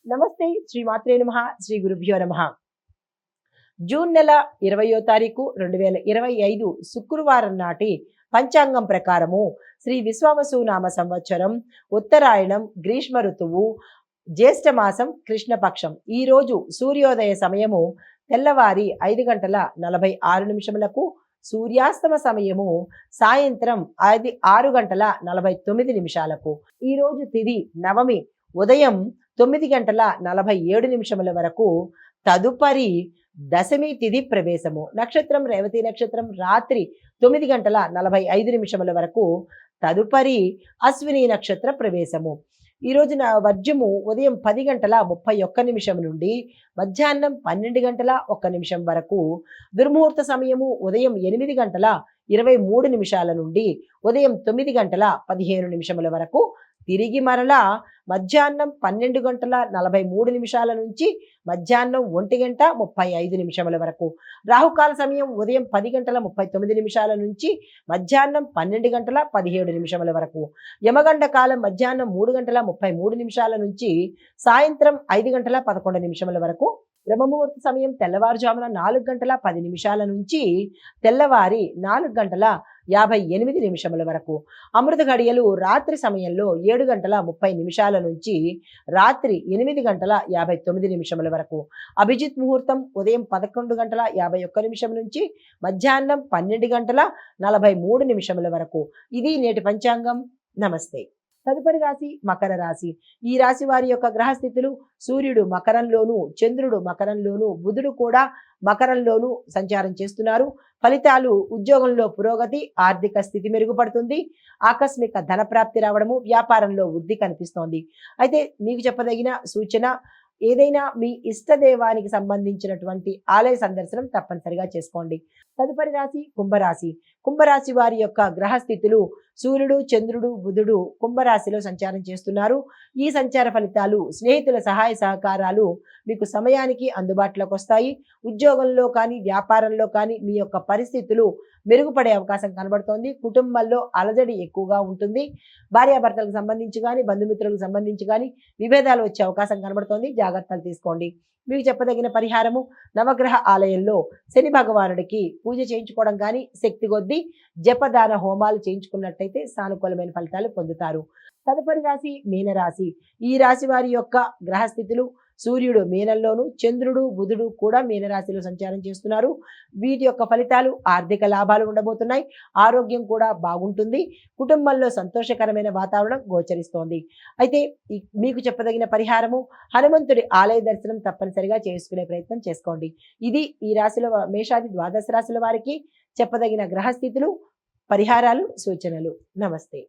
నమస్తే. శ్రీ మాత్రే నమః. శ్రీ గురుభ్యో నమః. జూన్ నెల 20వ తారీఖు 2025 శుక్రవారం నాటి పంచాంగం ప్రకారము శ్రీ విశ్వావసు నామ సంవత్సరం ఉత్తరాయణం గ్రీష్మ ఋతువు జ్యేష్ఠ మాసం కృష్ణపక్షం. ఈ రోజు సూర్యోదయ సమయము తెల్లవారి 5:46 సూర్యాస్తమ సమయము సాయంత్రం 6:49. ఈ రోజు తిథి నవమి ఉదయం 9:47 వరకు. తదుపరి దశమి తిథి ప్రవేశము. నక్షత్రం రేవతి నక్షత్రం రాత్రి 9:45 వరకు. తదుపరి అశ్విని నక్షత్ర ప్రవేశము. ఈ రోజున వర్జము ఉదయం 10:31 నుండి మధ్యాహ్నం 12:01 వరకు. దుర్ముహూర్త సమయము ఉదయం 8:23 నుండి ఉదయం 9:15 వరకు. తిరిగి మరలా మధ్యాహ్నం 12:43 నుంచి మధ్యాహ్నం 1:35 వరకు. రాహుకాల సమయం ఉదయం 10:39 నుంచి మధ్యాహ్నం 12:17 వరకు. యమగండ కాలం మధ్యాహ్నం 3:33 నుంచి సాయంత్రం 5:11 వరకు. బ్రహ్మముహూర్త సమయం తెల్లవారుజామున 4:10 నుంచి తెల్లవారి 4:58 వరకు. అమృత గడియలు రాత్రి సమయంలో 7:30 నుంచి రాత్రి 8:59 వరకు. అభిజిత్ ముహూర్తం ఉదయం 11:51 నుంచి మధ్యాహ్నం 12:43 వరకు. ఇది నేటి పంచాంగం. నమస్తే. తదుపరి రాశి మకర రాశి. ఈ రాశి వారి యొక్క గ్రహస్థితులు: సూర్యుడు మకరంలోను, చంద్రుడు మకరంలోను, బుధుడు కూడా మకరంలోను సంచారం చేస్తున్నారు. ఫలితాలు: ఉద్యోగంలో పురోగతి, ఆర్థిక స్థితి మెరుగుపడుతుంది, ఆకస్మిక ధన ప్రాప్తి రావడము, వ్యాపారంలో వృద్ధి కనిపిస్తోంది. అయితే మీకు చెప్పదగిన సూచన, ఏదైనా మీ ఇష్టదేవానికి సంబంధించినటువంటి ఆలయ సందర్శనం తప్పనిసరిగా చేసుకోండి. తదుపరి రాశి కుంభరాశి. కుంభరాశి వారి యొక్క గ్రహస్థితులు: సూర్యుడు, చంద్రుడు, బుధుడు కుంభరాశిలో సంచారం చేస్తున్నారు. ఈ సంచార ఫలితాలు: స్నేహితుల సహాయ సహకారాలు మీకు సమయానికి అందుబాటులోకి వస్తాయి. ఉద్యోగంలో కానీ వ్యాపారంలో కానీ మీ యొక్క పరిస్థితులు మెరుగుపడే అవకాశం కనబడుతోంది. కుటుంబంలో అలజడి ఎక్కువగా ఉంటుంది. భార్యాభర్తలకు సంబంధించి కానీ బంధుమిత్రులకు సంబంధించి కానీ విభేదాలు వచ్చే అవకాశం కనబడుతోంది. జాగ్రత్తలు తీసుకోండి. మీకు చెప్పదగిన పరిహారము: నవగ్రహ ఆలయంలో శని భగవానుడికి పూజ చేయించుకోవడం కానీ, శక్తి కొద్దీ జపదాన హోమాలు చేయించుకున్నట్టయితే సానుకూలమైన ఫలితాలు పొందుతారు. తదుపరి రాశి మీనరాశి. ఈ రాశి వారి యొక్క గ్రహస్థితులు: సూర్యుడు మీనంలోను, చంద్రుడు, బుధుడు కూడా మీనరాశిలో సంచారం చేస్తున్నారు. వీటి యొక్క ఫలితాలు: ఆర్థిక లాభాలు ఉండబోతున్నాయి. ఆరోగ్యం కూడా బాగుంటుంది. కుటుంబంలో సంతోషకరమైన వాతావరణం గోచరిస్తోంది. అయితే మీకు చెప్పదగిన పరిహారము: హనుమంతుడి ఆలయ దర్శనం తప్పనిసరిగా చేసుకునే ప్రయత్నం చేసుకోండి. ఇది ఈ రాశిలో మేషాది ద్వాదశ రాశుల వారికి చెప్పదగిన గ్రహస్థితులు, పరిహారాలు, సూచనలు. నమస్తే.